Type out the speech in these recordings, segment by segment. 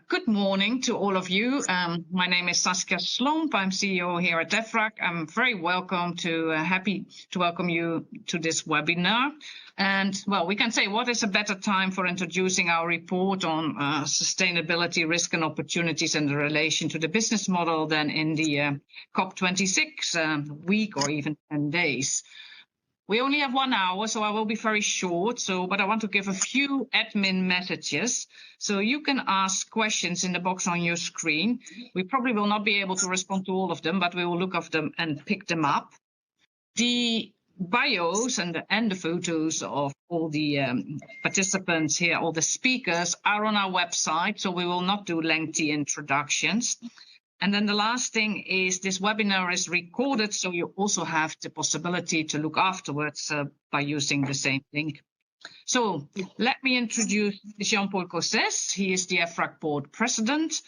Good morning to all of you. My name is Saskia Slomp. I'm CEO here at EFRAG. I'm very happy to welcome you to this webinar. And well, we can say, what is a better time for introducing our report on sustainability, risk and opportunities in relation to the business model than in the COP26 week or even 10 days. We only have 1 hour, so I will be very short. But I want to give a few admin messages. So you can ask questions in the box on your screen. We probably will not be able to respond to all of them, but we will look at them and pick them up. The bios and the photos of all the participants here, all the speakers, are on our website, so we will not do lengthy introductions. And then the last thing is this webinar is recorded, so you also have the possibility to look afterwards by using the same link. So let me introduce Jean-Paul Cossès. He is the EFRAG board president.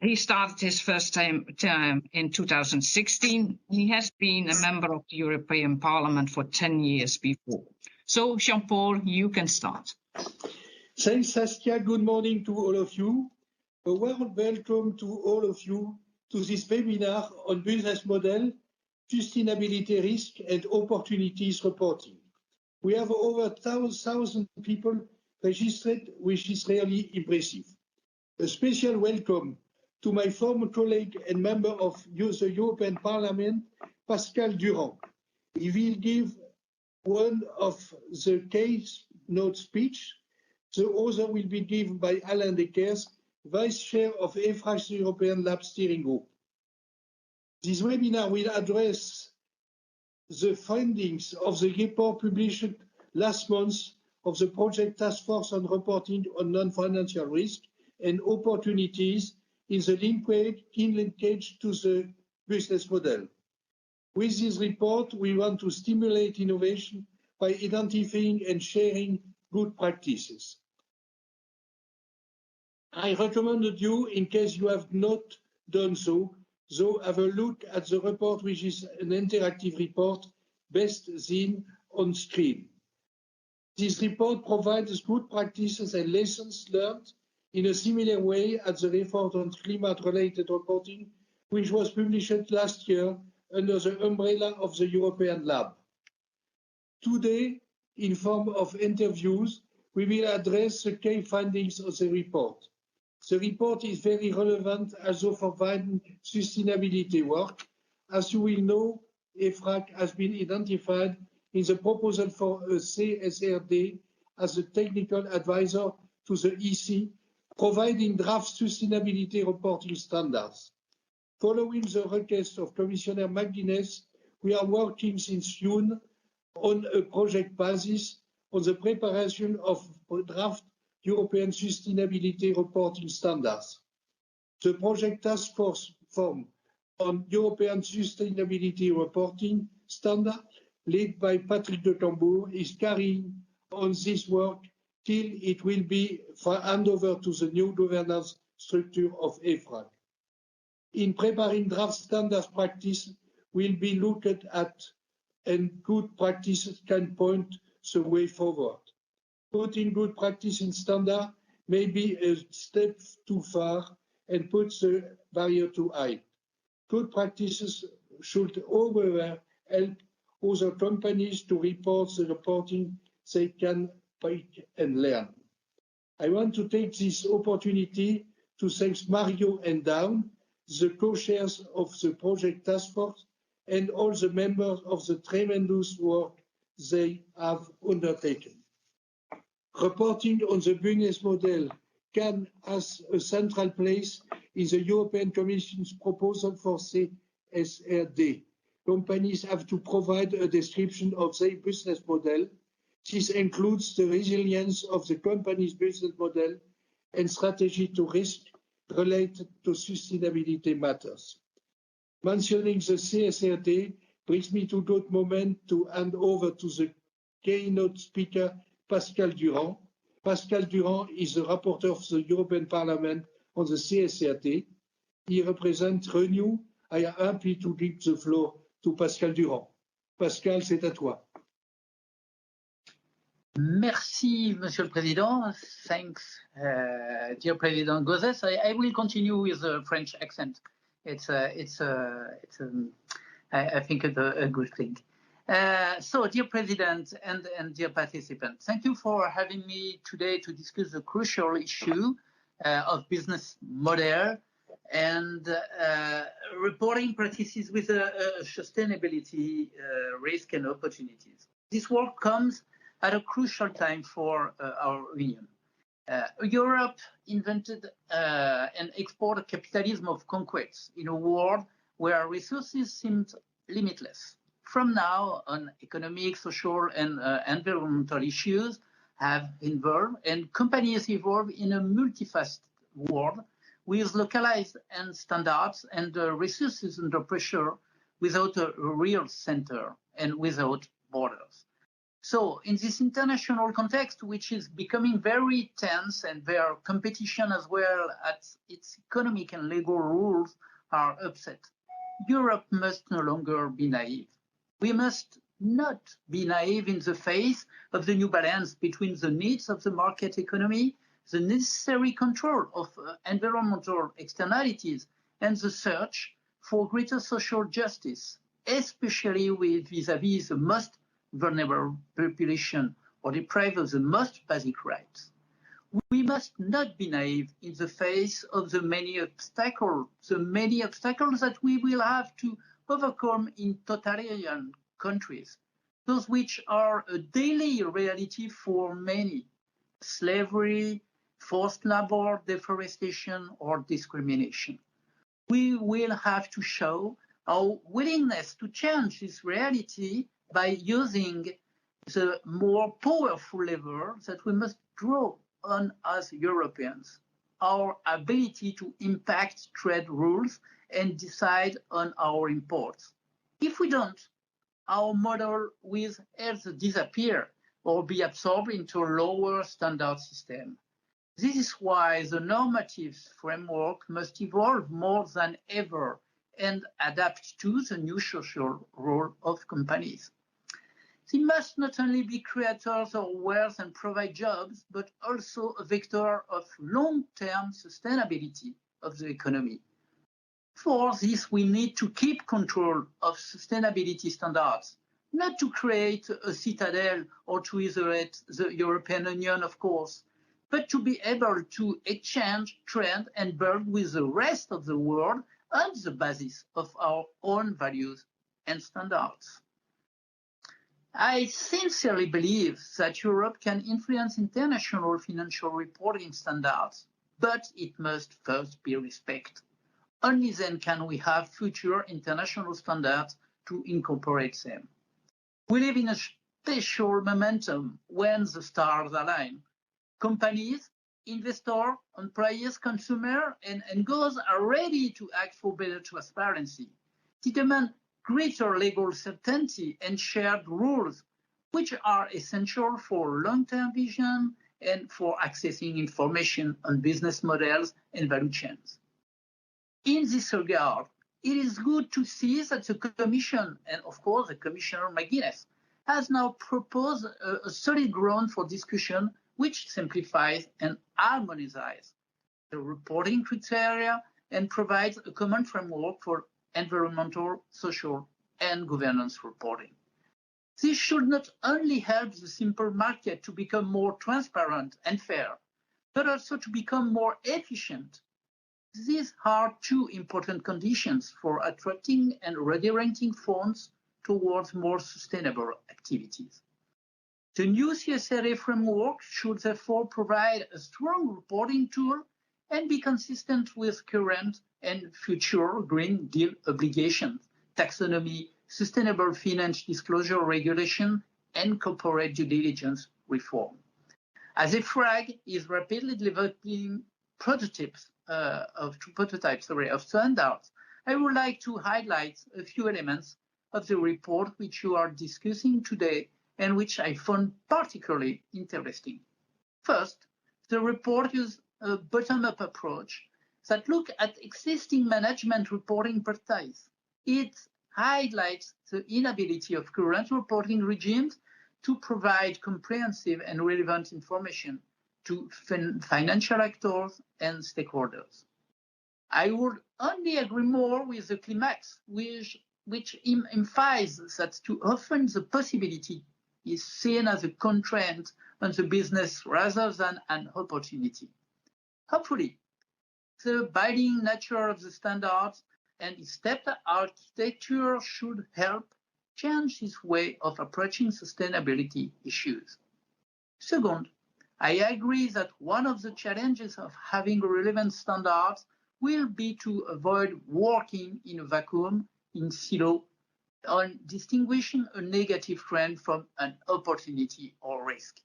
He started his first term in 2016. He has been a member of the European Parliament for 10 years before. So Jean-Paul, you can start. Thanks, Saskia. Good morning to all of you. A warm welcome to all of you to this webinar on business model, sustainability risk and opportunities reporting. We have over 1,000 people registered, which is really impressive. A special welcome to my former colleague and member of the European Parliament, Pascal Durand. He will give one of the case note speech. The other will be given by Alain Deckers, Vice Chair of EFRAG's European Lab Steering Group. This webinar will address the findings of the report published last month of the Project Task Force on Reporting on Non-Financial Risk and Opportunities in the linkage to the business model. With this report, we want to stimulate innovation by identifying and sharing good practices. I recommended you, in case you have not done so, have a look at the report, which is an interactive report best seen on screen. This report provides good practices and lessons learned in a similar way as the report on climate-related reporting, which was published last year under the umbrella of the European Lab. Today, in form of interviews, we will address the key findings of the report. The report is very relevant also for wider sustainability work. As you will know, EFRAG has been identified in the proposal for a CSRD as a technical advisor to the EC, providing draft sustainability reporting standards. Following the request of Commissioner McGuinness, we are working since June on a project basis on the preparation of draft European sustainability reporting standards. The Project Task Force form on European sustainability reporting standard, led by Patrick de Cambourg, is carrying on this work till it will be handed over to the new governance structure of EFRAG. In preparing draft standards practice, will be looked at and good practices can point the way forward. Putting good practice in standard may be a step too far and puts the barrier too high. Good practices should, however, help other companies to report the reporting they can pick and learn. I want to take this opportunity to thank Mario and Dawn, the co-chairs of the Project Task Force, and all the members of the tremendous work they have undertaken. Reporting on the business model can have a central place in the European Commission's proposal for CSRD. Companies have to provide a description of their business model. This includes the resilience of the company's business model and strategy to risk related to sustainability matters. Mentioning the CSRD brings me to good moment to hand over to the keynote speaker, Pascal Durand. Pascal Durand is the rapporteur of the European Parliament on the CSRD. He represents Renew. I am happy to give the floor to Pascal Durand. Pascal, c'est à toi. Merci, Monsieur le Président. Thanks, dear President Gauzès. I will continue with the French accent. I think it's a good thing. So, dear President and dear participants, thank you for having me today to discuss the crucial issue of business model and reporting practices with sustainability risk and opportunities. This work comes at a crucial time for our Union. Europe invented and exported capitalism of conquest in a world where resources seemed limitless. From now on, economic, social, and environmental issues have evolved, and companies evolve in a multifaceted world with localized and standards and resources under pressure without a real center and without borders. So in this international context, which is becoming very tense and where competition as well as its economic and legal rules are upset, Europe must no longer be naive. We must not be naive in the face of the new balance between the needs of the market economy, the necessary control of environmental externalities, and the search for greater social justice, especially with vis-à-vis the most vulnerable population or deprived of the most basic rights. We must not be naive in the face of the many obstacles that we will have to overcome in totalitarian countries, those which are a daily reality for many: slavery, forced labor, deforestation, or discrimination. We will have to show our willingness to change this reality by using the more powerful lever that we must draw on as Europeans, our ability to impact trade rules and decide on our imports. If we don't, our model will either disappear or be absorbed into a lower standard system. This is why the normative framework must evolve more than ever and adapt to the new social role of companies. They must not only be creators of wealth and provide jobs, but also a vector of long-term sustainability of the economy. For this, we need to keep control of sustainability standards, not to create a citadel or to isolate the European Union, of course, but to be able to exchange, trade, and build with the rest of the world on the basis of our own values and standards. I sincerely believe that Europe can influence international financial reporting standards, but it must first be respected. Only then can we have future international standards to incorporate them. We live in a special momentum when the stars align. Companies, investors, employees, consumers, and goals are ready to act for better transparency. They demand greater legal certainty and shared rules, which are essential for long-term vision and for accessing information on business models and value chains. In this regard, it is good to see that the Commission, and of course the Commissioner McGuinness, has now proposed a solid ground for discussion which simplifies and harmonizes the reporting criteria and provides a common framework for environmental, social, and governance reporting. This should not only help the simple market to become more transparent and fair, but also to become more efficient. These are two important conditions for attracting and redirecting funds towards more sustainable activities. The new CSRD framework should therefore provide a strong reporting tool and be consistent with current and future Green Deal obligations, taxonomy, sustainable finance disclosure regulation, and corporate due diligence reform. As EFRAG is rapidly developing prototypes of standards, I would like to highlight a few elements of the report which you are discussing today and which I found particularly interesting. First, the report uses a bottom-up approach that looks at existing management reporting practices. It highlights the inability of current reporting regimes to provide comprehensive and relevant information to financial actors and stakeholders. I would only agree more with the climax, which emphasizes that too often the possibility is seen as a constraint on the business rather than an opportunity. Hopefully, the binding nature of the standards and its stepped architecture should help change this way of approaching sustainability issues. Second, I agree that one of the challenges of having relevant standards will be to avoid working in a vacuum, in silo, on distinguishing a negative trend from an opportunity or risk.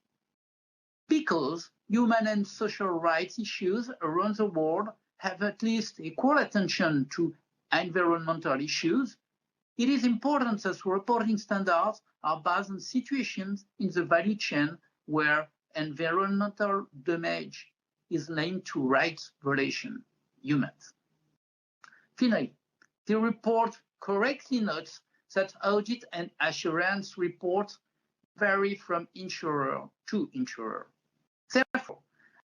Because human and social rights issues around the world have at least equal attention to environmental issues, it is important that reporting standards are based on situations in the value chain where environmental damage is linked to rights violation, humans. Finally, the report correctly notes that audit and assurance reports vary from insurer to insurer. Therefore,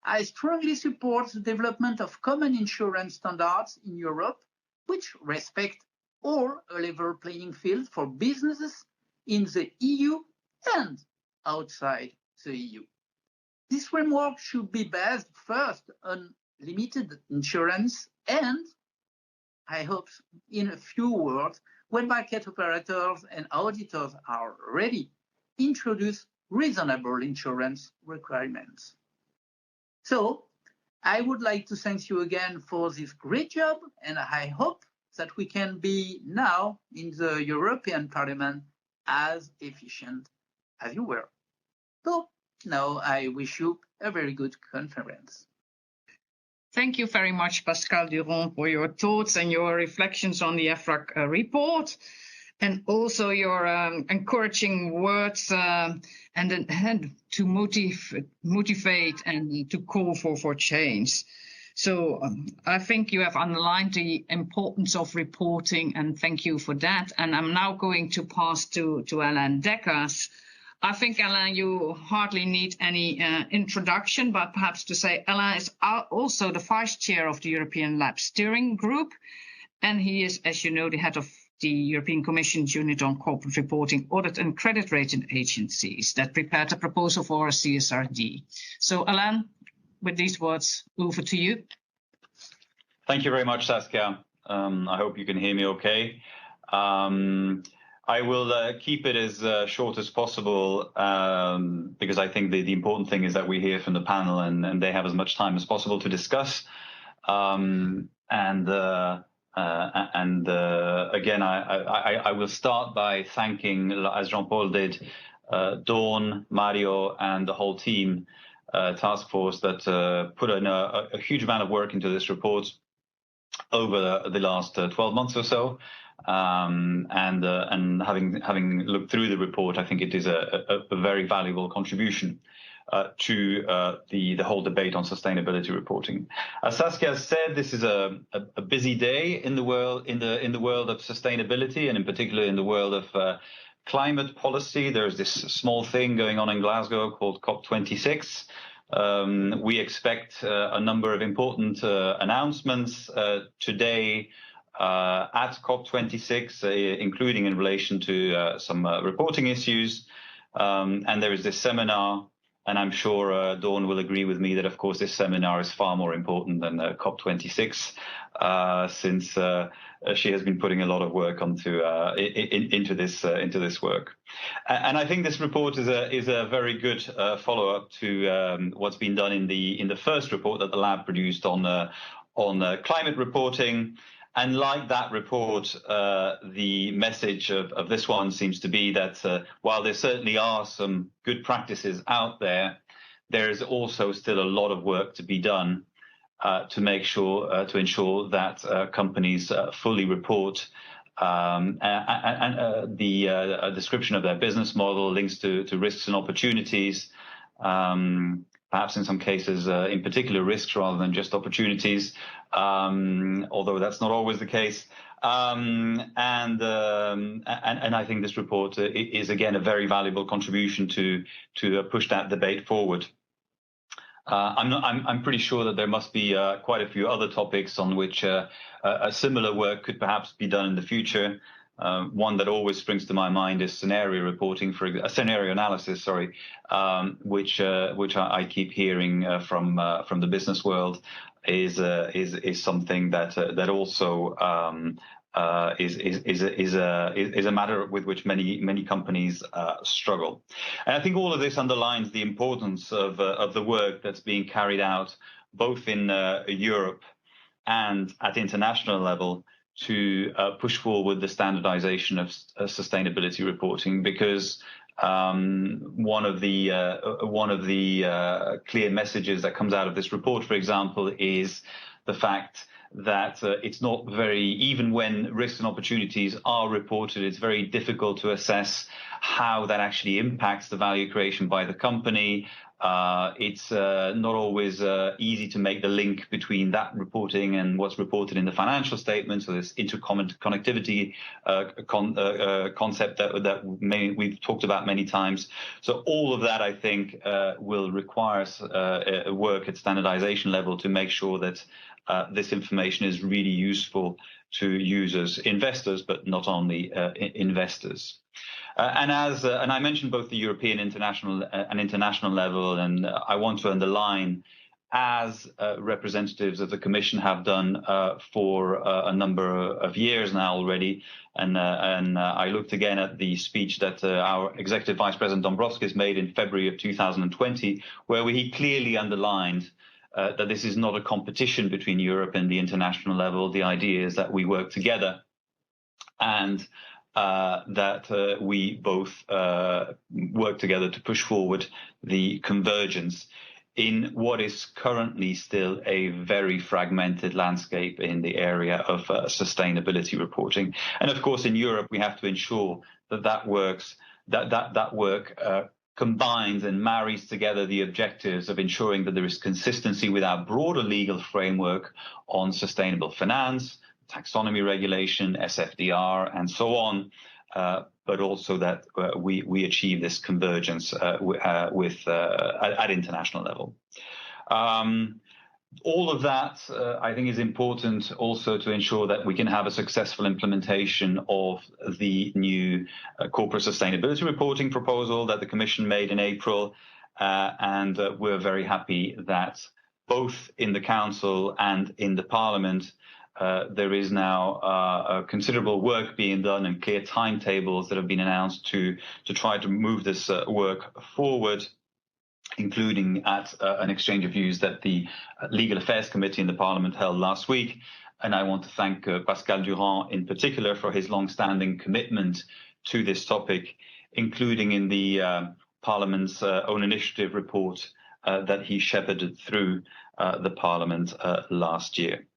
I strongly support the development of common insurance standards in Europe, which respect all a level playing field for businesses in the EU and outside the EU. This framework should be based first on limited insurance and, I hope, in a few words, when market operators and auditors are ready, introduce reasonable insurance requirements. So, I would like to thank you again for this great job, and I hope that we can be now in the European Parliament as efficient as you were. So, now I wish you a very good conference. Thank you very much, Pascal Durand, for your thoughts and your reflections on the EFRAG report, and also your encouraging words and to motivate and to call for change. So I think you have underlined the importance of reporting, and thank you for that. And I'm now going to pass to Alain Deckers. I think, Alain, you hardly need any introduction, but perhaps to say Alain is also the vice chair of the European Lab Steering Group, and he is, as you know, the head of the European Commission's Unit on Corporate Reporting, Audit and Credit Rating Agencies that prepared a proposal for a CSRD. So, Alain, with these words, over to you. Thank you very much, Saskia. I hope you can hear me okay. I will keep it as short as possible because I think the important thing is that we hear from the panel and they have as much time as possible to discuss. Again, I will start by thanking, as Jean-Paul did, Dawn, Mario, and the whole team task force that put in a huge amount of work into this report over the last 12 months or so. And having looked through the report, I think it is a very valuable contribution to the whole debate on sustainability reporting. As Saskia said, this is a busy day in the world of sustainability, and in particular in the world of climate policy. There's this small thing going on in Glasgow called COP26. We expect a number of important announcements today at COP26, including in relation to some reporting issues. And there is this seminar, and I'm sure Dawn will agree with me that, of course, this seminar is far more important than COP26, since she has been putting a lot of work into this work. And I think this report is a very good follow-up to what's been done in the first report that the lab produced on climate reporting. And like that report, the message of this one seems to be that while there certainly are some good practices out there, there is also still a lot of work to be done to ensure that companies fully report the description of their business model, links to risks and opportunities, perhaps in some cases, in particular risks rather than just opportunities, although that's not always the case. And I think this report is again a very valuable contribution to push that debate forward. I'm pretty sure that there must be quite a few other topics on which a similar work could perhaps be done in the future. One that always springs to my mind is scenario reporting, scenario analysis, which I keep hearing from the business world is something that also is a matter with which many companies struggle. And I think all of this underlines the importance of the work that's being carried out both in Europe and at international level to push forward the standardization of sustainability reporting, because one of the clear messages that comes out of this report, for example, is the fact that it's not even when risks and opportunities are reported, it's very difficult to assess how that actually impacts the value creation by the company. It's not always easy to make the link between that reporting and what's reported in the financial statements, so this interconnectivity concept that we've talked about many times. So all of that, I think, will require work at standardization level to make sure that this information is really useful to users, investors, but not only investors. And I mentioned both the European and international level, and I want to underline, as representatives of the Commission have done for a number of years now already, and I looked again at the speech that our Executive Vice President Dombrovskis made in February of 2020, where he clearly underlined that this is not a competition between Europe and the international level. The idea is that we work together, and that we both work together to push forward the convergence in what is currently still a very fragmented landscape in the area of sustainability reporting. And of course, in Europe, we have to ensure that work combines and marries together the objectives of ensuring that there is consistency with our broader legal framework on sustainable finance, taxonomy regulation, SFDR, and so on, but also that we achieve this convergence at international level. All of that, I think, is important also to ensure that we can have a successful implementation of the new corporate sustainability reporting proposal that the Commission made in April. And we're very happy that both in the Council and in the Parliament, there is now considerable work being done and clear timetables that have been announced to try to move this work forward, including at an exchange of views that the Legal Affairs Committee in the Parliament held last week. And I want to thank Pascal Durand in particular for his long-standing commitment to this topic, including in the Parliament's own initiative report that he shepherded through the Parliament last year.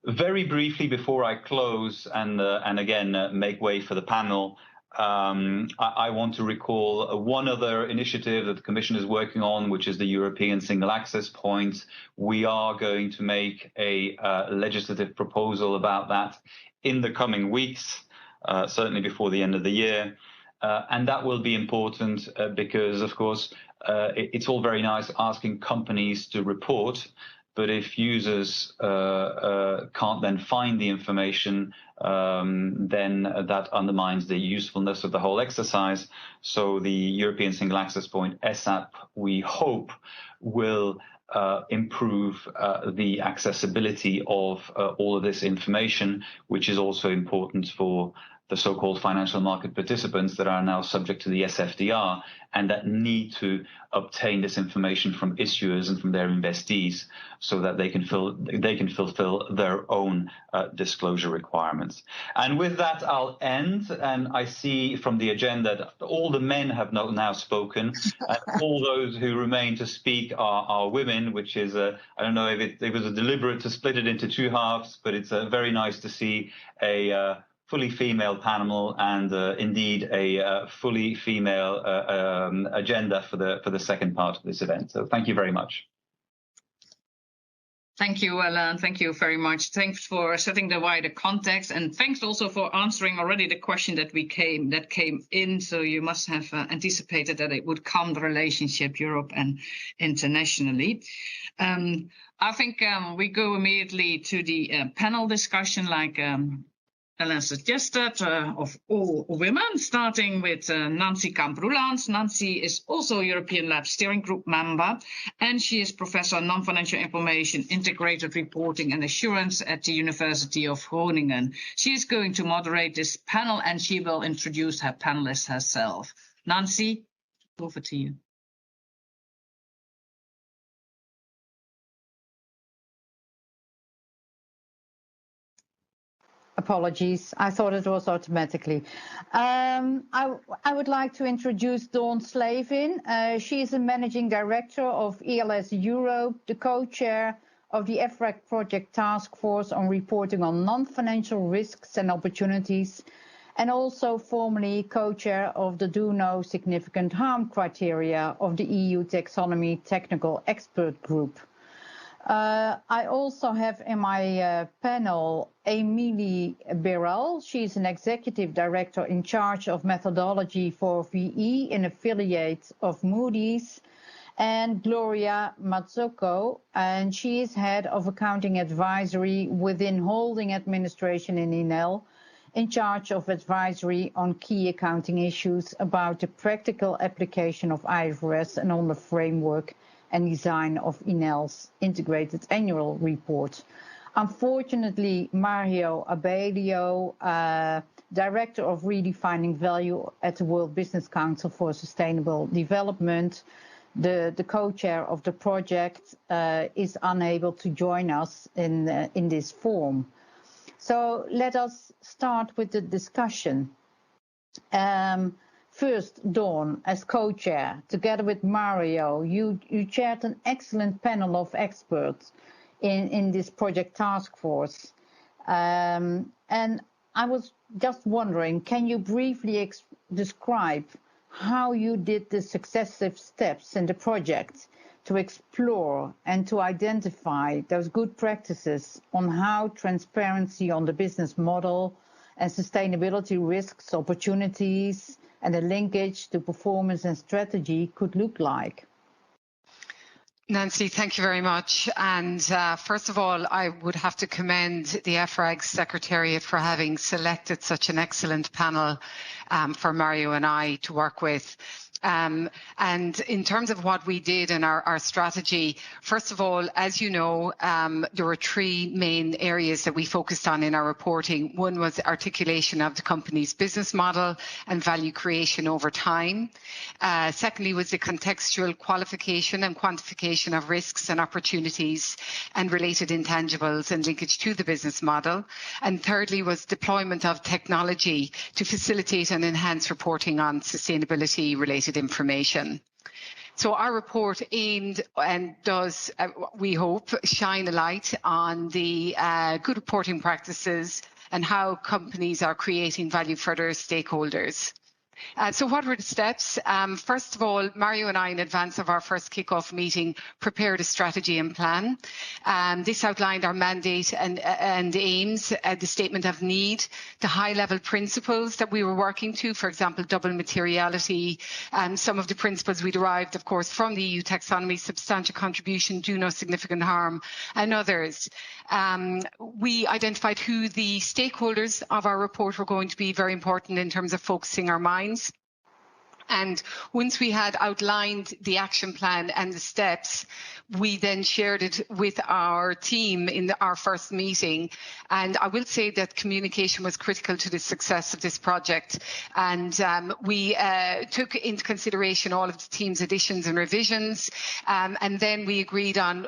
Very briefly before I close and again make way for the panel, I want to recall one other initiative that the Commission is working on, which is the European Single Access Point. We are going to make a legislative proposal about that in the coming weeks, certainly before the end of the year. And that will be important because, of course, it's all very nice asking companies to report, but if users can't then find the information, then that undermines the usefulness of the whole exercise. So the European Single Access Point, ESAP, we hope will improve the accessibility of all of this information, which is also important for the so-called financial market participants that are now subject to the SFDR and that need to obtain this information from issuers and from their investees so that they can fulfill their own disclosure requirements. And with that, I'll end. And I see from the agenda that all the men have now spoken. And all those who remain to speak are women, which is, I don't know if it was deliberate to split it into two halves, but it's very nice to see a fully female panel and indeed a fully female agenda for the second part of this event. So thank you very much. Thank you, Alain. Thank you very much. Thanks for setting the wider context, and thanks also for answering already the question that came in. So you must have anticipated that it would come, the relationship Europe and internationally. I think we go immediately to the panel discussion, like Alain suggested, of all women, starting with Nancy Kamp-Roelands. Nancy is also European Lab Steering Group member, and she is Professor of Non-Financial Information, Integrated Reporting and Assurance at the University of Groningen. She is going to moderate this panel, and she will introduce her panelists herself. Nancy, over to you. Apologies, I thought it was automatically. I would like to introduce Dawn Slavin. She is the Managing Director of ELS Europe, the co-chair of the EFRAG Project Task Force on Reporting on Non-Financial Risks and Opportunities, and also formerly co-chair of the Do No Significant Harm criteria of the EU Taxonomy Technical Expert Group. I also have in my panel Emilie Birel. She's an executive director in charge of methodology for VE, an affiliate of Moody's, and Gloria Mazzocco, and she is head of accounting advisory within holding administration in Enel, in charge of advisory on key accounting issues about the practical application of IFRS and on the framework and design of Enel's integrated annual report. Unfortunately, Mario Abelio, Director of Redefining Value at the World Business Council for Sustainable Development, the co-chair of the project, is unable to join us in this forum. So let us start with the discussion. First, Dawn, as co-chair, together with Mario, you chaired an excellent panel of experts in this project task force. And I was just wondering, can you briefly describe how you did the successive steps in the project to explore and to identify those good practices on how transparency on the business model and sustainability risks, opportunities, and the linkage to performance and strategy could look like? Nancy, thank you very much. And first of all, I would have to commend the EFRAG Secretariat for having selected such an excellent panel for Mario and I to work with. And in terms of what we did in our strategy, first of all, as you know, there were three main areas that we focused on in our reporting. One was articulation of the company's business model and value creation over time. Secondly was the contextual qualification and quantification of risks and opportunities and related intangibles and linkage to the business model. And thirdly was deployment of technology to facilitate and enhance reporting on sustainability related information. So our report aimed and does, we hope, shine a light on the good reporting practices and how companies are creating value for their stakeholders. So what were the steps? First of all, Mario and I, in advance of our first kickoff meeting, prepared a strategy and plan. This outlined our mandate and aims, the statement of need, the high-level principles that we were working to, for example, double materiality, some of the principles we derived, of course, from the EU taxonomy, substantial contribution, do no significant harm, and others. We identified who the stakeholders of our report were going to be, very important in terms of focusing our minds. And once we had outlined the action plan and the steps, we then shared it with our team in our first meeting. And I will say that communication was critical to the success of this project. And we took into consideration all of the team's additions and revisions. And then we agreed on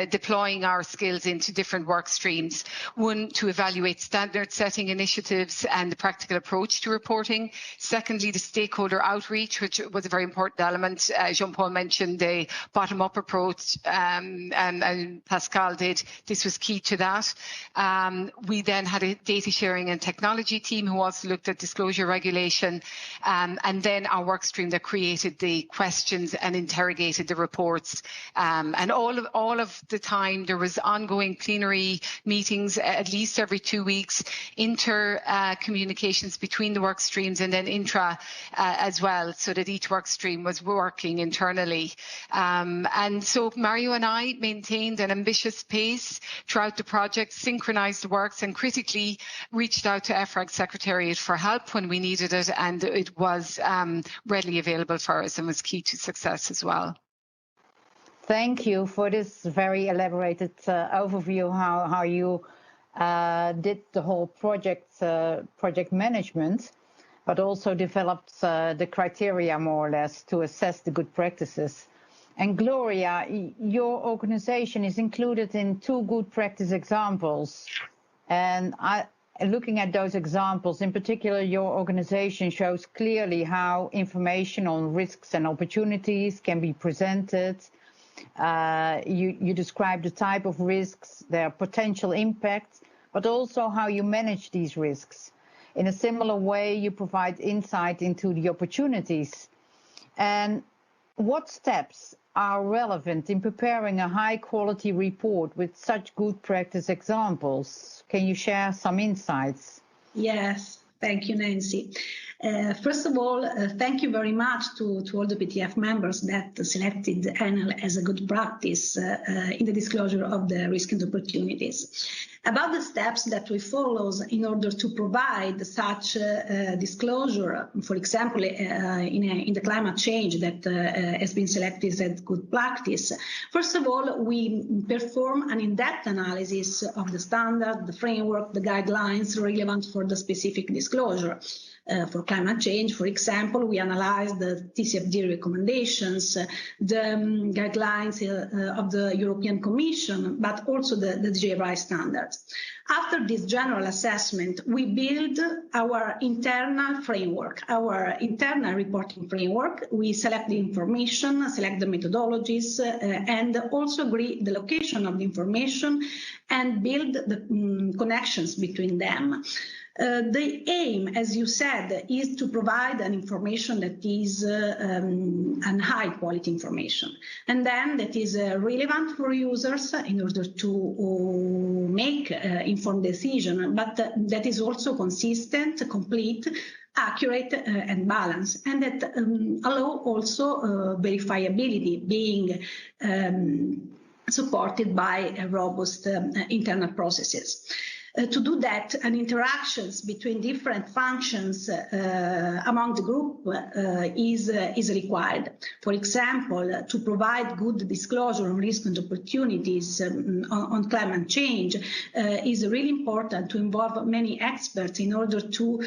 deploying our skills into different work streams. One, to evaluate standard setting initiatives and the practical approach to reporting. Secondly, the stakeholder outreach, which was a very important element. Jean-Paul mentioned the bottom-up approach, and Pascal did. This was key to that. We then had a data sharing and technology team who also looked at disclosure regulation, and then our work stream that created the questions and interrogated the reports. And all of the time there was ongoing plenary meetings at least every 2 weeks, communications between the work streams, and then intra as well, so that each work stream was working internally. And so Mario and I maintained an ambitious pace throughout the project, synchronized the works, and critically reached out to EFRAG Secretariat for help when we needed it, and it was readily available for us and was key to success as well. Thank you for this very elaborated overview how you did the whole project management, but also developed the criteria more or less to assess the good practices. And Gloria, your organization is included in 2 good practice examples. And looking at those examples, in particular, your organization shows clearly how information on risks and opportunities can be presented. You describe the type of risks, their potential impact, but also how you manage these risks. In a similar way, you provide insight into the opportunities. And what steps are relevant in preparing a high-quality report with such good practice examples? Can you share some insights? Yes, thank you, Nancy. First of all, thank you very much to all the PTF members that selected ANEL as a good practice in the disclosure of the risk and opportunities. About the steps that we follow in order to provide such disclosure, for example, in the climate change that has been selected as good practice. First of all, we perform an in-depth analysis of the standard, the framework, the guidelines relevant for the specific disclosure. For climate change, for example, we analyzed the TCFD recommendations, the guidelines of the European Commission, but also the GRI standards. After this general assessment, we build our internal framework, our internal reporting framework. We select the information, select the methodologies, and also agree the location of the information and build the connections between them. The aim, as you said, is to provide an information that is an high quality information, and then that is relevant for users in order to make informed decision, but that is also consistent, complete, accurate and balanced, and that allow also verifiability, being supported by robust internal processes. To do that, and interactions between different functions among the group is required. For example, to provide good disclosure on risk and opportunities on climate change is really important to involve many experts in order to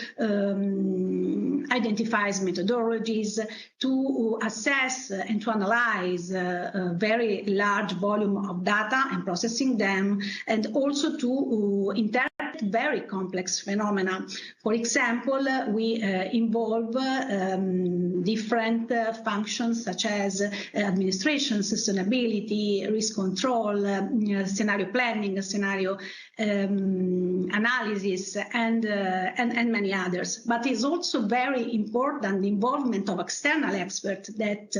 identify methodologies, to assess and to analyze a very large volume of data and processing them, and also to interpret very complex phenomena. For example, we involve different functions such as administration, sustainability, risk control, scenario planning, scenario analysis, and many others. But it's also very important the involvement of external experts that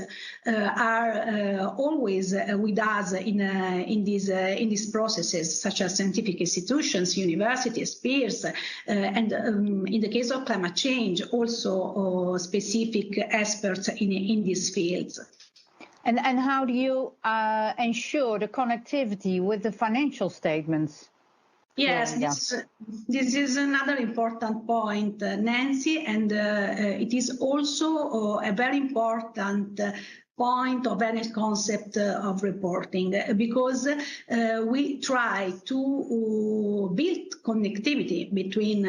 are always with us in these processes, such as scientific institutions, universities, peers, and in the case of climate change, also specific experts in these fields. And how do you ensure the connectivity with the financial statements? Yes, this is another important point, Nancy, and it is also a very important point of any concept of reporting, because we try to build connectivity between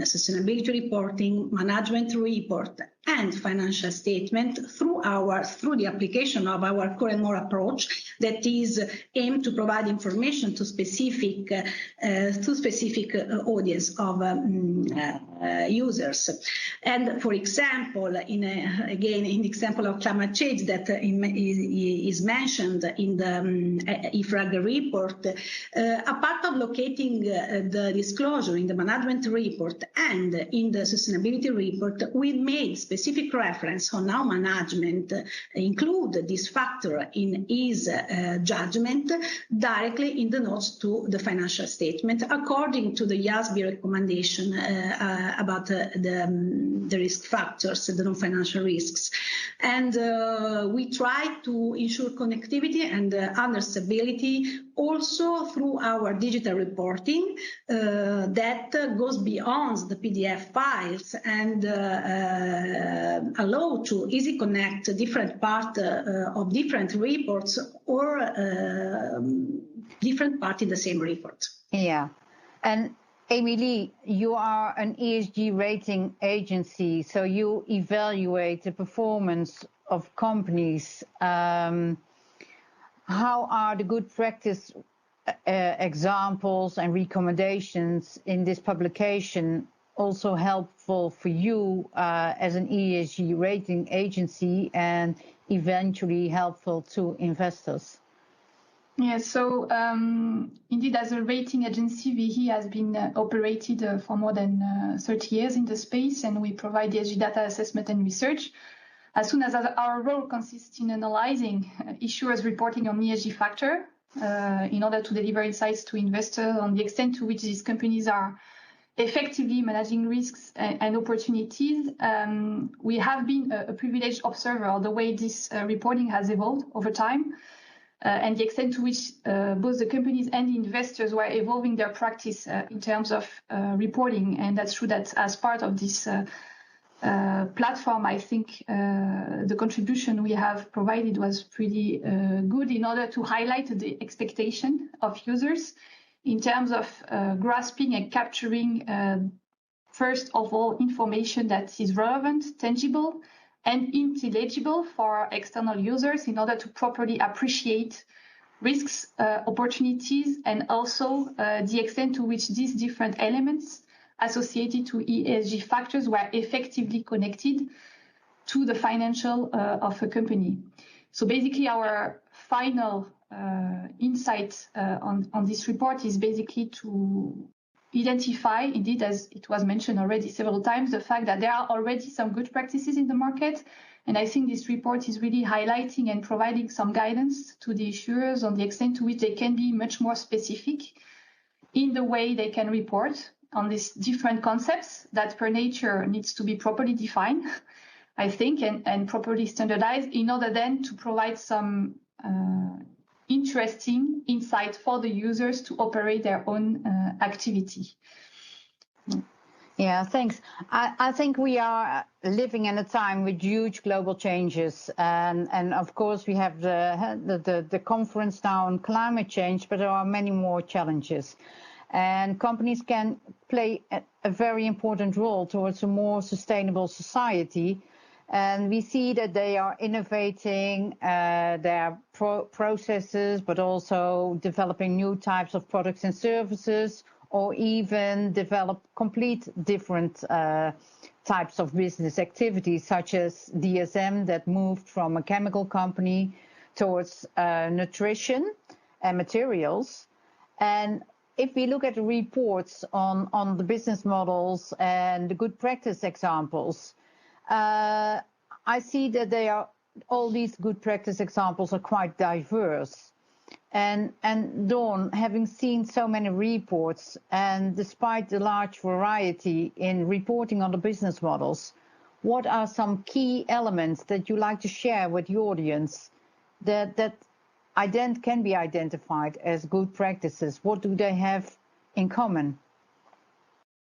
sustainability reporting, management report, and financial statement through the application of our core and more approach that is aimed to provide information to specific audience of users. And for example, in the example of climate change that is mentioned in the EFRAG report, apart of locating the disclosure in the management report and in the sustainability report, we made specific reference on how management include this factor in his judgment directly in the notes to the financial statement, according to the IASB recommendation about the risk factors, the non-financial risks. And we try to ensure connectivity and understandability also through our digital reporting that goes beyond the PDF files and allow to easy connect different part of different reports or different part in the same report. Yeah. And Emilie, you are an ESG rating agency, so you evaluate the performance of companies. How are the good practice examples and recommendations in this publication also helpful for you as an ESG rating agency and eventually helpful to investors? Yeah, so indeed, as a rating agency, WIHI has been operated for more than 30 years in the space, and we provide ESG data assessment and research. As soon as our role consists in analyzing issuers reporting on ESG factor in order to deliver insights to investors on the extent to which these companies are effectively managing risks and opportunities, we have been a privileged observer of the way this reporting has evolved over time. And the extent to which both the companies and the investors were evolving their practice in terms of reporting. And that's true that as part of this platform, I think the contribution we have provided was pretty good in order to highlight the expectation of users in terms of grasping and capturing, first of all, information that is relevant, tangible, and intelligible for external users in order to properly appreciate risks, opportunities, and also the extent to which these different elements associated to ESG factors were effectively connected to the financial of a company. So basically our final insight on this report is basically to identify, indeed, as it was mentioned already several times, the fact that there are already some good practices in the market. And I think this report is really highlighting and providing some guidance to the issuers on the extent to which they can be much more specific in the way they can report on these different concepts that per nature needs to be properly defined, I think, and properly standardized in order then to provide some interesting insight for the users to operate their own activity. Yeah, thanks. I think we are living in a time with huge global changes, and of course we have the conference now on climate change, but there are many more challenges. And companies can play a very important role towards a more sustainable society. And we see that they are innovating their processes, but also developing new types of products and services, or even develop complete different types of business activities, such as DSM that moved from a chemical company towards nutrition and materials. And if we look at the reports on the business models and the good practice examples, I see that all these good practice examples are quite diverse. And Dawn, having seen so many reports, and despite the large variety in reporting on the business models, what are some key elements that you like to share with the audience that can be identified as good practices? What do they have in common?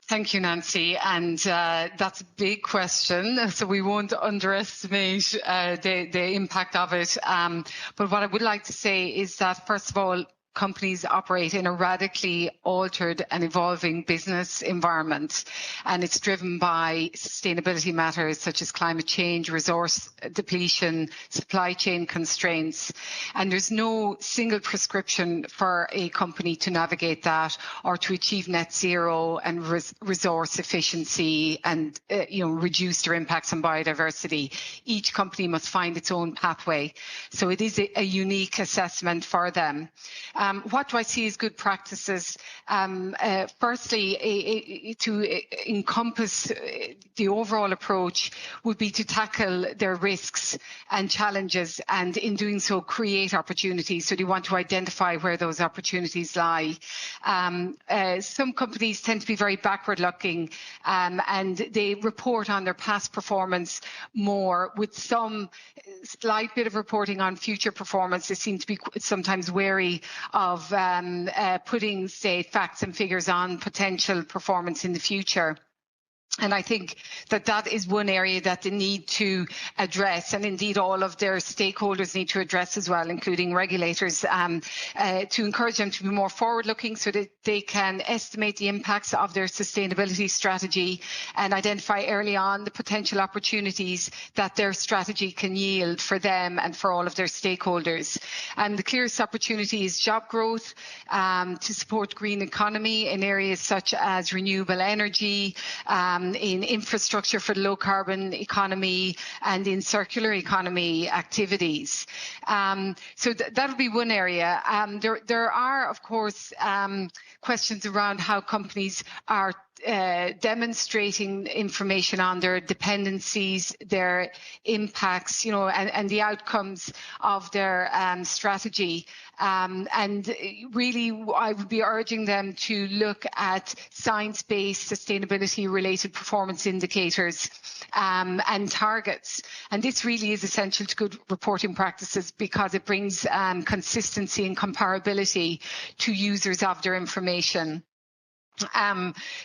Thank you, Nancy. And that's a big question, so we won't underestimate the impact of it. But what I would like to say is that, first of all, companies operate in a radically altered and evolving business environment, and it's driven by sustainability matters such as climate change, resource depletion, supply chain constraints, and there's no single prescription for a company to navigate that or to achieve net zero and resource efficiency and reduce their impacts on biodiversity. Each company must find its own pathway, so it is a unique assessment for them. What do I see as good practices? Firstly, to encompass the overall approach would be to tackle their risks and challenges, and in doing so create opportunities. So they want to identify where those opportunities lie. Some companies tend to be very backward looking, and they report on their past performance more, with some slight bit of reporting on future performance. They seem to be sometimes wary of putting, say, facts and figures on potential performance in the future. And I think that is one area that they need to address, and indeed all of their stakeholders need to address as well, including regulators, to encourage them to be more forward-looking so that they can estimate the impacts of their sustainability strategy and identify early on the potential opportunities that their strategy can yield for them and for all of their stakeholders. And the clearest opportunity is job growth, to support green economy in areas such as renewable energy, in infrastructure for the low carbon economy, and in circular economy activities. So that would be one area. There are, of course, questions around how companies are demonstrating information on their dependencies, their impacts, and the outcomes of their strategy. And really, I would be urging them to look at science-based sustainability-related performance indicators and targets. And this really is essential to good reporting practices because it brings consistency and comparability to users of their information.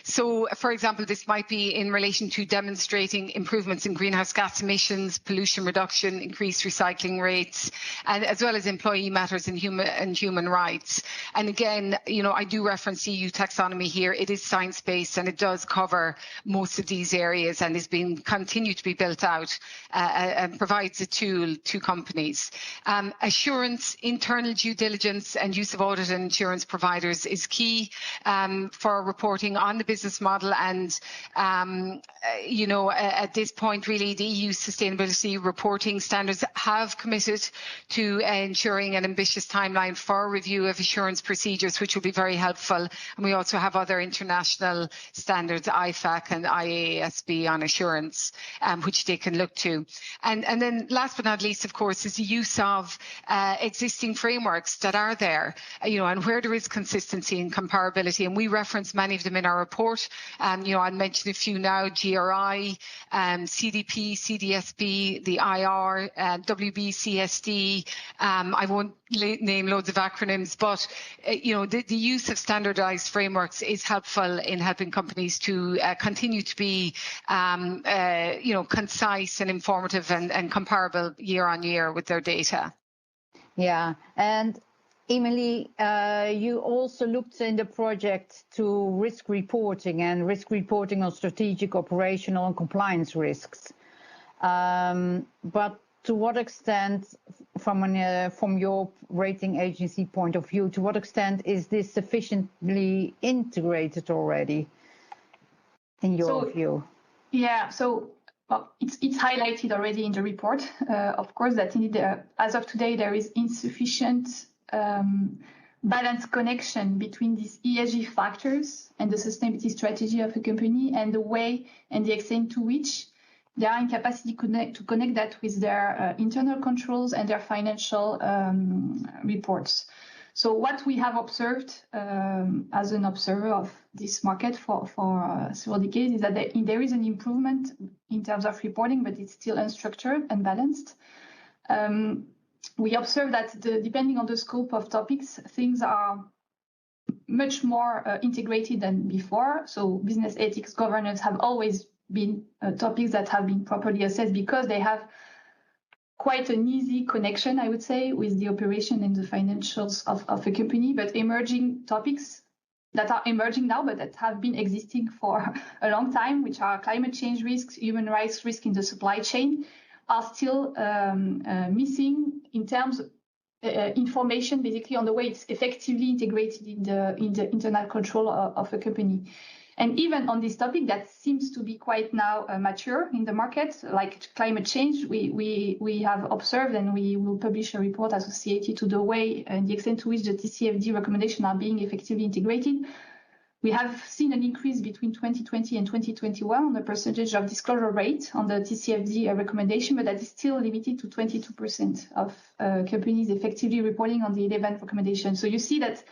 So, for example, this might be in relation to demonstrating improvements in greenhouse gas emissions, pollution reduction, increased recycling rates, and as well as employee matters and human rights. And again, I do reference EU taxonomy here. It is science-based and it does cover most of these areas and is being continued to be built out and provides a tool to companies. Assurance, internal due diligence, and use of audit and insurance providers is key for reporting on the business model, and at this point really the EU sustainability reporting standards have committed to ensuring an ambitious timeline for review of assurance procedures, which will be very helpful. And we also have other international standards, IFAC and IASB, on assurance, which they can look to. And then last but not least, of course, is the use of existing frameworks that are there, and where there is consistency and comparability. And we reference many of them in our report. I'll mention a few now: GRI, CDP, CDSP, the IR, WB, CSD. I won't name loads of acronyms, but the use of standardized frameworks is helpful in helping companies to continue to be concise and informative and comparable year on year with their data. Yeah, and Emily, you also looked in the project to risk reporting on strategic, operational and compliance risks. But to what extent, from your rating agency point of view, to what extent is this sufficiently integrated already, in your view? Yeah, so it's highlighted already in the report, of course, that indeed, as of today, there is insufficient balanced connection between these ESG factors and the sustainability strategy of a company, and the way and the extent to which they are in capacity to connect that with their internal controls and their financial reports. So what we have observed as an observer of this market for several decades is that there is an improvement in terms of reporting, but it's still unstructured and balanced. We observe that depending on the scope of topics, things are much more integrated than before. So business ethics, governance have always been topics that have been properly assessed because they have quite an easy connection, I would say, with the operation and the financials of a company, but emerging topics that are emerging now, but that have been existing for a long time, which are climate change risks, human rights risk in the supply chain, are still missing in terms of information, basically on the way it's effectively integrated in the internal control of a company. And even on this topic that seems to be quite now mature in the market, like climate change, we have observed, and we will publish a report associated to the way and the extent to which the TCFD recommendations are being effectively integrated. We have seen an increase between 2020 and 2021 on the percentage of disclosure rate on the TCFD recommendation, but that is still limited to 22% of companies effectively reporting on the 11 recommendations. So you see that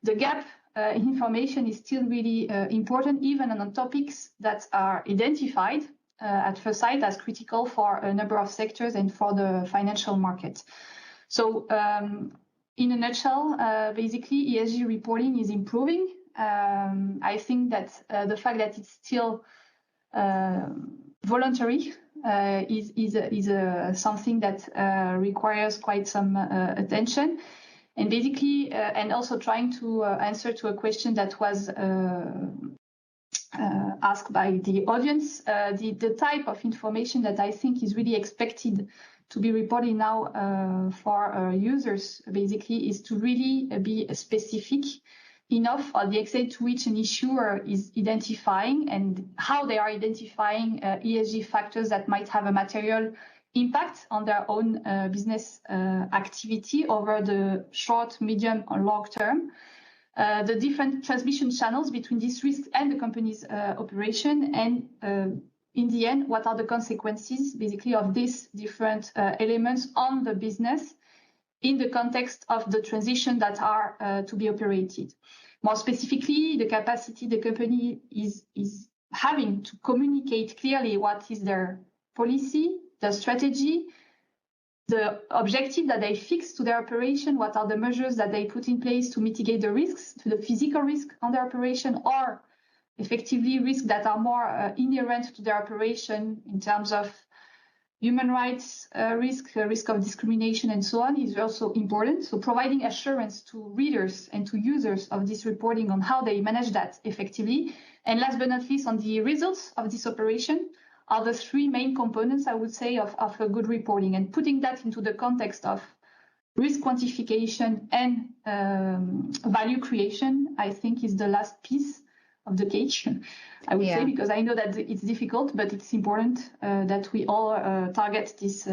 the gap information is still really important, even on topics that are identified at first sight as critical for a number of sectors and for the financial market. So in a nutshell, basically ESG reporting is improving. I think that the fact that it's still voluntary is something that requires quite some attention. And basically, and also trying to answer to a question that was asked by the audience, the type of information that I think is really expected to be reported now for users, basically, is to really be specific enough on the extent to which an issuer is identifying and how they are identifying ESG factors that might have a material impact on their own business activity over the short, medium, or long term. The different transmission channels between these risks and the company's operation, and in the end, what are the consequences basically of these different elements on the business in the context of the transition that are to be operated. More specifically, the capacity the company is having to communicate clearly what is their policy, the strategy, the objective that they fix to their operation, what are the measures that they put in place to mitigate the risks, to the physical risk on their operation, or effectively risks that are more inherent to their operation in terms of human rights risk of discrimination, and so on, is also important. So providing assurance to readers and to users of this reporting on how they manage that effectively. And last but not least, on the results of this operation are the three main components, I would say, of a good reporting. And putting that into the context of risk quantification and value creation, I think is the last piece of the cake, I would say, because I know that it's difficult, but it's important that we all target this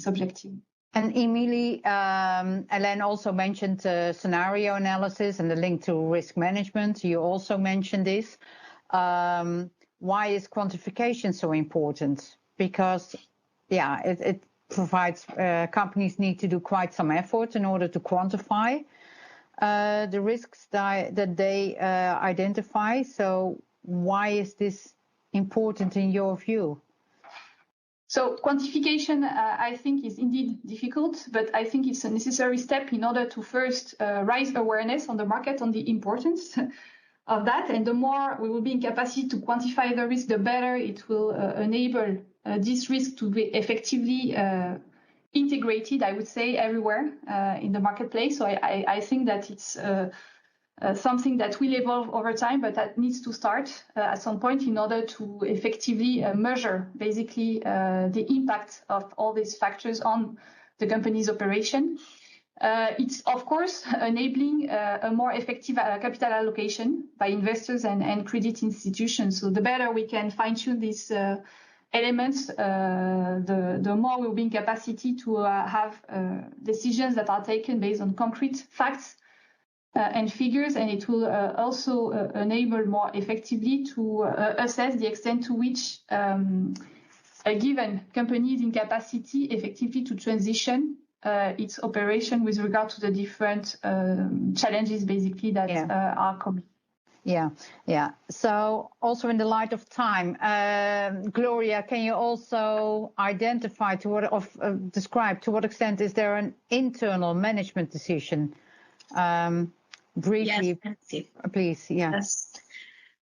objective. And Emilie, Alain also mentioned scenario analysis and the link to risk management. You also mentioned this. Why is quantification so important? Because, it provides companies need to do quite some effort in order to quantify the risks that they identify. So why is this important in your view? So quantification, I think, is indeed difficult, but I think it's a necessary step in order to first raise awareness on the market on the importance of that. And the more we will be in capacity to quantify the risk, the better it will enable this risk to be effectively integrated, I would say, everywhere in the marketplace. So I think that it's something that will evolve over time, but that needs to start at some point in order to effectively measure basically the impact of all these factors on the company's operation. It's, of course, enabling a more effective capital allocation by investors and credit institutions. So the better we can fine-tune these elements, the more we'll be in capacity to have decisions that are taken based on concrete facts and figures, and it will also enable more effectively to assess the extent to which a given company is in capacity effectively to transition its operation with regard to the different challenges basically that are coming. Yeah. So also in the light of time, Gloria, can you also identify describe to what extent is there an internal management decision? Briefly, yes, please. Yes.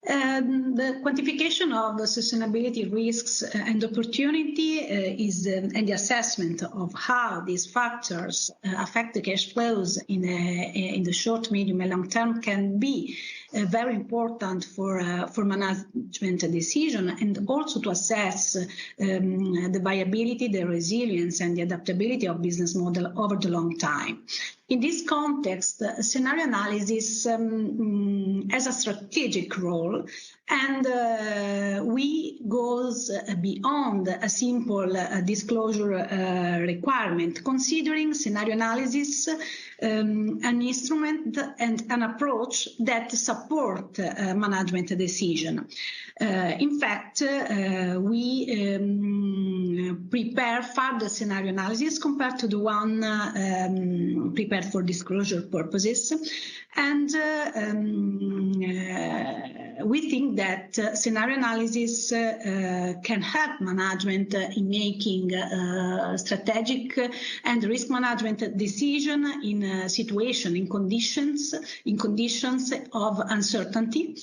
The quantification of the sustainability risks and opportunity and the assessment of how these factors affect the cash flows in the short, medium, and long term can be very important for management decision, and also to assess the viability, the resilience, and the adaptability of business model over the long time. In this context, scenario analysis has a strategic role, and we goes beyond a simple disclosure requirement, considering scenario analysis an instrument and an approach that support management decision. In fact, we prepare further scenario analysis compared to the one prepared for disclosure purposes, and we think that scenario analysis can help management in making strategic and risk management decision in a situation, in conditions of uncertainty,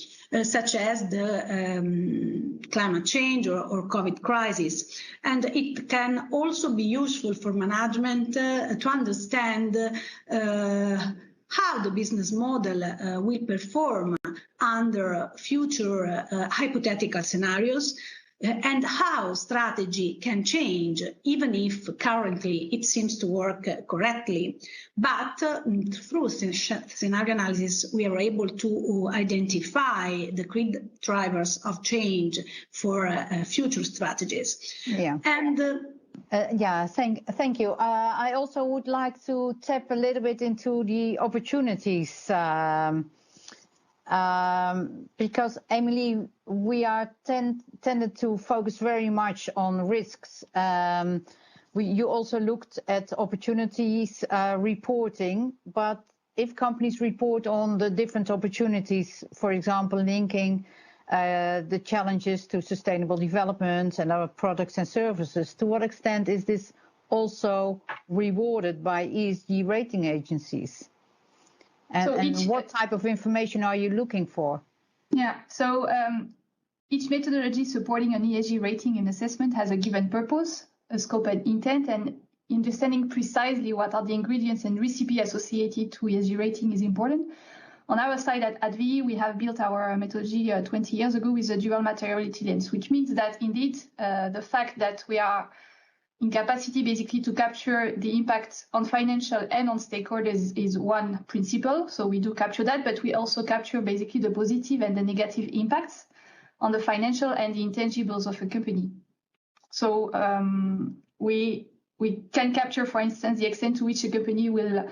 such as the climate change or COVID crisis. And it can also be useful for management to understand how the business model will perform under future hypothetical scenarios, and how strategy can change, even if currently it seems to work correctly. But through scenario analysis, we are able to identify the key drivers of change for future strategies. Yeah. And thank you. I also would like to tap a little bit into the opportunities, because Emily, we are tended to focus very much on risks. You also looked at opportunities reporting, but if companies report on the different opportunities, for example, linking the challenges to sustainable development and our products and services, to what extent is this also rewarded by ESG rating agencies? And what type of information are you looking for? Yeah, so each methodology supporting an ESG rating and assessment has a given purpose, a scope and intent, and understanding precisely what are the ingredients and recipe associated to ESG rating is important. On our side at VE, we have built our methodology 20 years ago with a dual materiality lens, which means that indeed the fact that we are in capacity basically to capture the impact on financial and on stakeholders is one principle. So we do capture that, but we also capture basically the positive and the negative impacts on the financial and the intangibles of a company. So we can capture, for instance, the extent to which a company will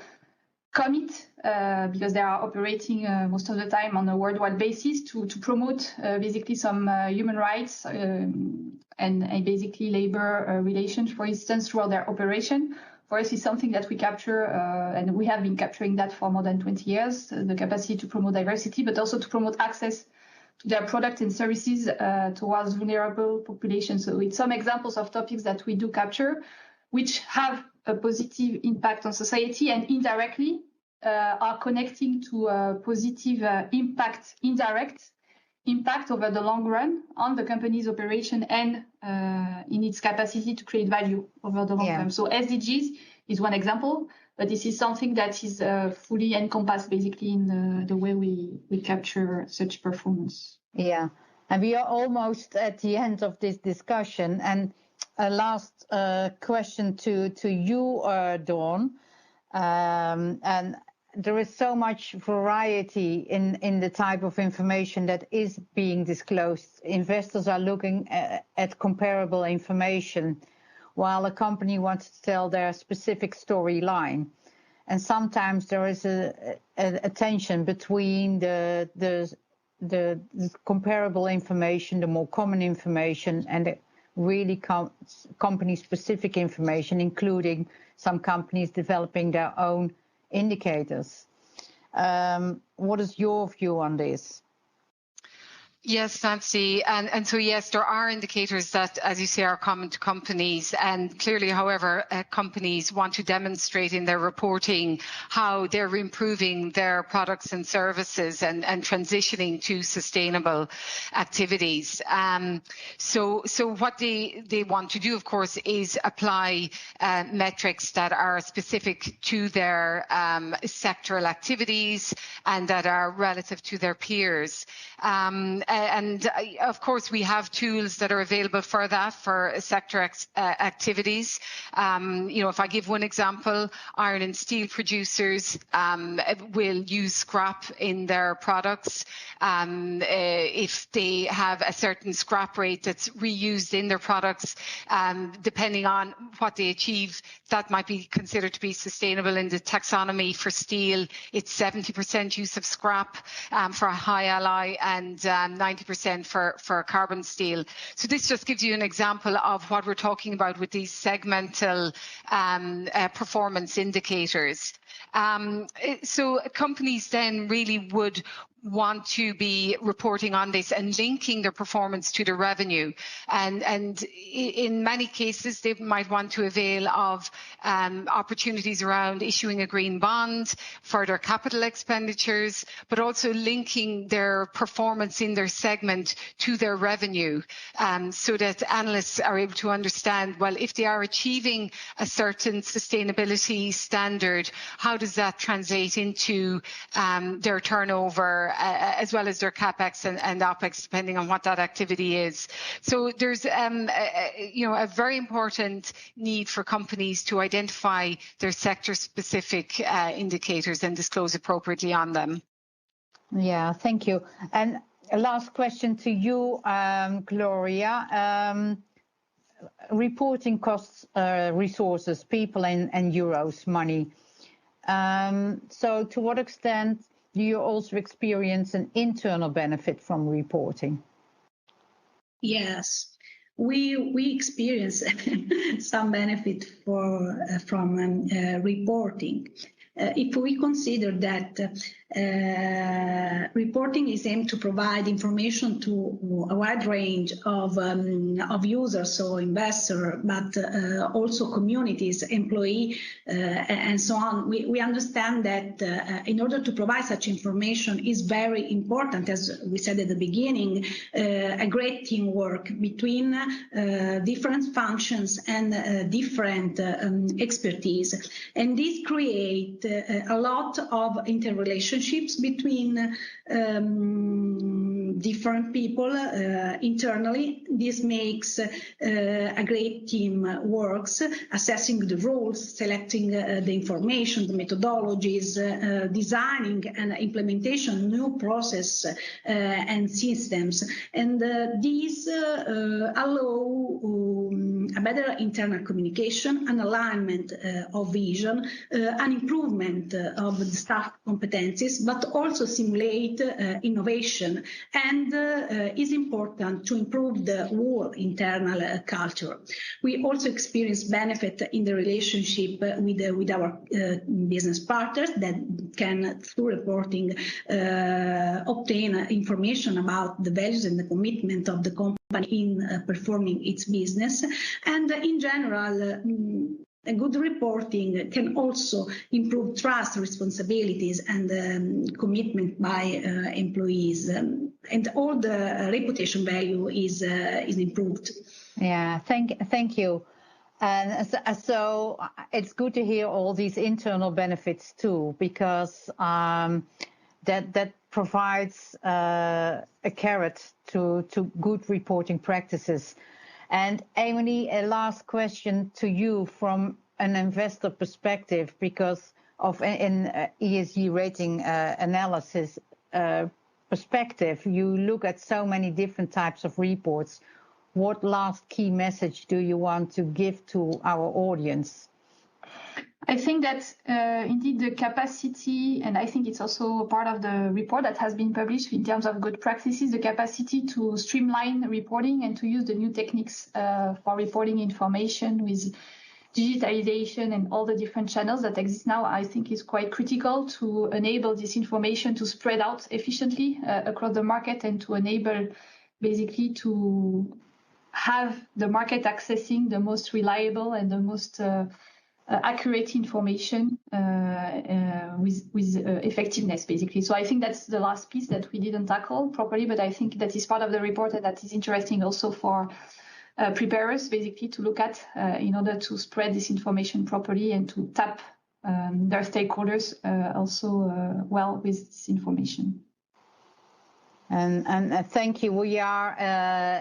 commit, because they are operating most of the time on a worldwide basis to promote basically some human rights and basically labor relations, for instance, throughout their operation. For us, it's something that we capture, and we have been capturing that for more than 20 years, the capacity to promote diversity, but also to promote access to their products and services towards vulnerable populations. So it's some examples of topics that we do capture, which have a positive impact on society and indirectly are connecting to a positive indirect impact over the long run on the company's operation and in its capacity to create value over the long term. So SDGs is one example, but this is something that is fully encompassed basically in the way we capture such performance. Yeah, and we are almost at the end of this discussion. And a last question to you, Dawn. And there is so much variety in the type of information that is being disclosed. Investors are looking at comparable information, while a company wants to tell their specific storyline. And sometimes there is a tension between the comparable information, the more common information, and the really company-specific information, including some companies developing their own indicators. What is your view on this? Yes, Nancy. And so, yes, there are indicators that, as you say, are common to companies. And clearly, however, companies want to demonstrate in their reporting how they're improving their products and services and transitioning to sustainable activities. So what they want to do, of course, is apply metrics that are specific to their sectoral activities and that are relative to their peers. And of course, we have tools that are available for that, for sector activities. If I give one example, iron and steel producers will use scrap in their products. If they have a certain scrap rate that's reused in their products, depending on what they achieve, that might be considered to be sustainable. In the taxonomy for steel, it's 70% use of scrap for a high alloy and 90% for carbon steel. So this just gives you an example of what we're talking about with these segmental performance indicators. So companies then really would want to be reporting on this and linking their performance to their revenue. And in many cases, they might want to avail of opportunities around issuing a green bond, further capital expenditures, but also linking their performance in their segment to their revenue, so that analysts are able to understand, well, if they are achieving a certain sustainability standard, how does that translate into their turnover, as well as their capex and opex, depending on what that activity is. So there's a very important need for companies to identify their sector-specific indicators and disclose appropriately on them. Yeah, thank you. And a last question to you, Gloria. Reporting costs, resources, people, and euros, money. So to what extent do you also experience an internal benefit from reporting? Yes, we experience some benefit from reporting. If we consider that reporting is aimed to provide information to a wide range of users, so investors, but also communities, employees, and so on, we understand that in order to provide such information is very important, as we said at the beginning, a great teamwork between different functions and different expertise. And this creates a lot of interrelationships between different people internally. This makes a great team works, assessing the roles, selecting the information, the methodologies, designing and implementation new process and systems. And these allow a better internal communication, an alignment of vision, an improvement of the staff competencies, but also simulate innovation, and is important to improve the whole internal culture. We also experience benefit in the relationship with our business partners that can, through reporting, obtain information about the values and the commitment of the company in performing its business. And in general, a good reporting can also improve trust, responsibilities, and commitment by employees, and all the reputation value is improved. Yeah, thank you. And so it's good to hear all these internal benefits too, because that provides a carrot to good reporting practices. And Emily, a last question to you from an investor perspective, because of an ESG rating analysis perspective, you look at so many different types of reports. What last key message do you want to give to our audience? I think that indeed the capacity, and I think it's also part of the report that has been published in terms of good practices, the capacity to streamline reporting and to use the new techniques for reporting information with digitalization and all the different channels that exist now, I think is quite critical to enable this information to spread out efficiently across the market and to enable basically to have the market accessing the most reliable and the most accurate information with effectiveness, basically. So I think that's the last piece that we didn't tackle properly, but I think that is part of the report and that is interesting also for preparers, basically, to look at in order to spread this information properly and to tap their stakeholders also well with this information. And thank you. We are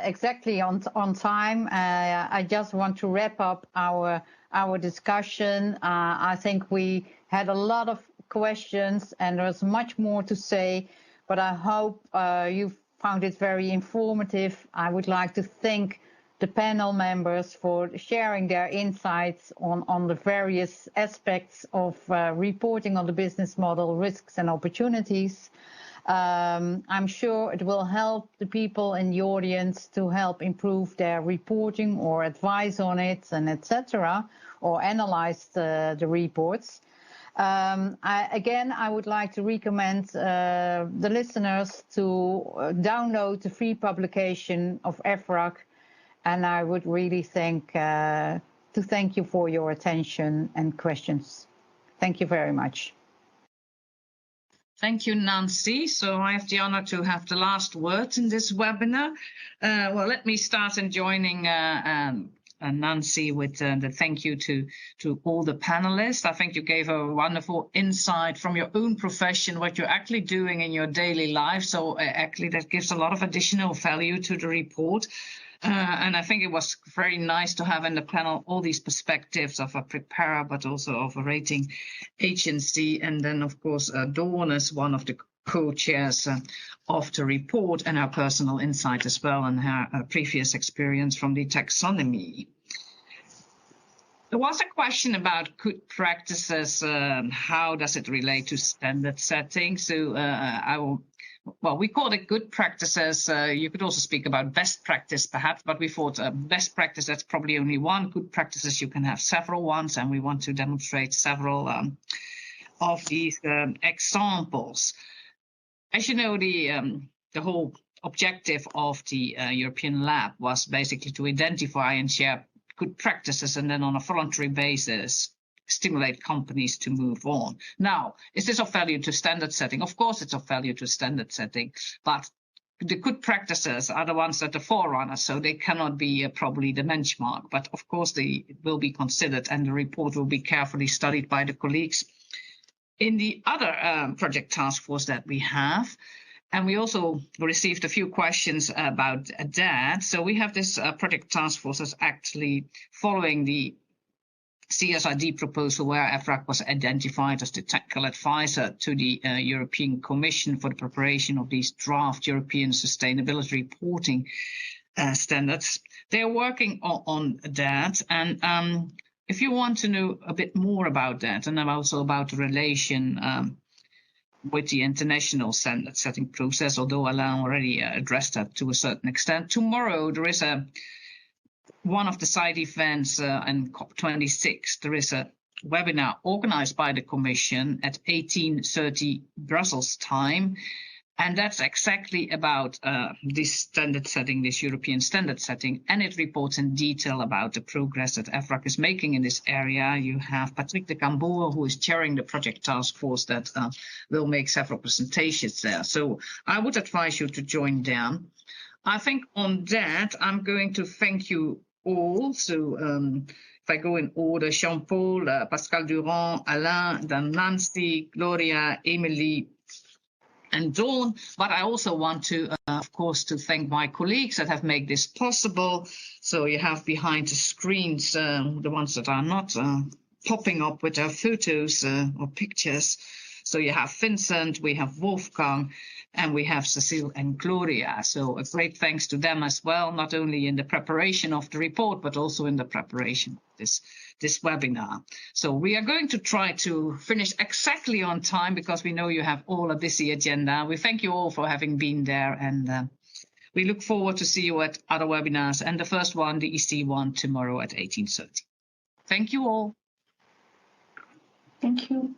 exactly on time. I just want to wrap up our discussion. I think we had a lot of questions and there's much more to say, but I hope you found it very informative. I would like to thank the panel members for sharing their insights on the various aspects of reporting on the business model, risks and opportunities. I'm sure it will help the people in the audience to help improve their reporting or advise on it and etc. or analyze the reports. I would like to recommend the listeners to download the free publication of EFRAG, and I would really thank you for your attention and questions. Thank you very much. Thank you, Nancy. So I have the honor to have the last word in this webinar. Well, let me start in joining Nancy with the thank you to all the panelists. I think you gave a wonderful insight from your own profession, what you're actually doing in your daily life. So actually that gives a lot of additional value to the report. And I think it was very nice to have in the panel all these perspectives of a preparer, but also of a rating agency. And then, of course, Dawn is one of the co-chairs of the report, and her personal insight as well, and her previous experience from the taxonomy. There was a question about good practices. How does it relate to standard setting? So well, we called it good practices. You could also speak about best practice, perhaps, but we thought best practice, that's probably only one. Good practices, you can have several ones, and we want to demonstrate several of these examples. As you know, the whole objective of the European Lab was basically to identify and share good practices, and then on a voluntary basis stimulate companies to move on. Now, is this of value to standard setting? Of course it's of value to standard setting, but the good practices are the ones that are forerunners, so they cannot be probably the benchmark. But of course they will be considered, and the report will be carefully studied by the colleagues in the other project task force that we have. And we also received a few questions about that. So we have this project task force that's actually following the CSRD proposal, where EFRAG was identified as the technical advisor to the European Commission for the preparation of these draft European sustainability reporting standards. They're working on that. And if you want to know a bit more about that, and also about the relation with the international standard setting process, although Alain already addressed that to a certain extent, tomorrow there is one of the side events in COP26. There is a webinar organized by the Commission at 18:30 Brussels time. And that's exactly about this standard setting, this European standard setting. And it reports in detail about the progress that EFRAG is making in this area. You have Patrick de Cambour, who is chairing the project task force that will make several presentations there. So I would advise you to join them. I think on that, I'm going to thank you all. So if I go in order, Jean-Paul, Pascal Durand, Alain, then Nancy, Gloria, Emily, and Dawn. But I also want to, of course, to thank my colleagues that have made this possible. So you have behind the screens, the ones that are not popping up with their photos or pictures. So you have Vincent, we have Wolfgang, and we have Cecile and Gloria. So a great thanks to them as well, not only in the preparation of the report, but also in the preparation of this webinar. So we are going to try to finish exactly on time, because we know you have all a busy agenda. We thank you all for having been there, and we look forward to see you at other webinars, and the first one, the EC one, tomorrow at 18:30. Thank you all. Thank you.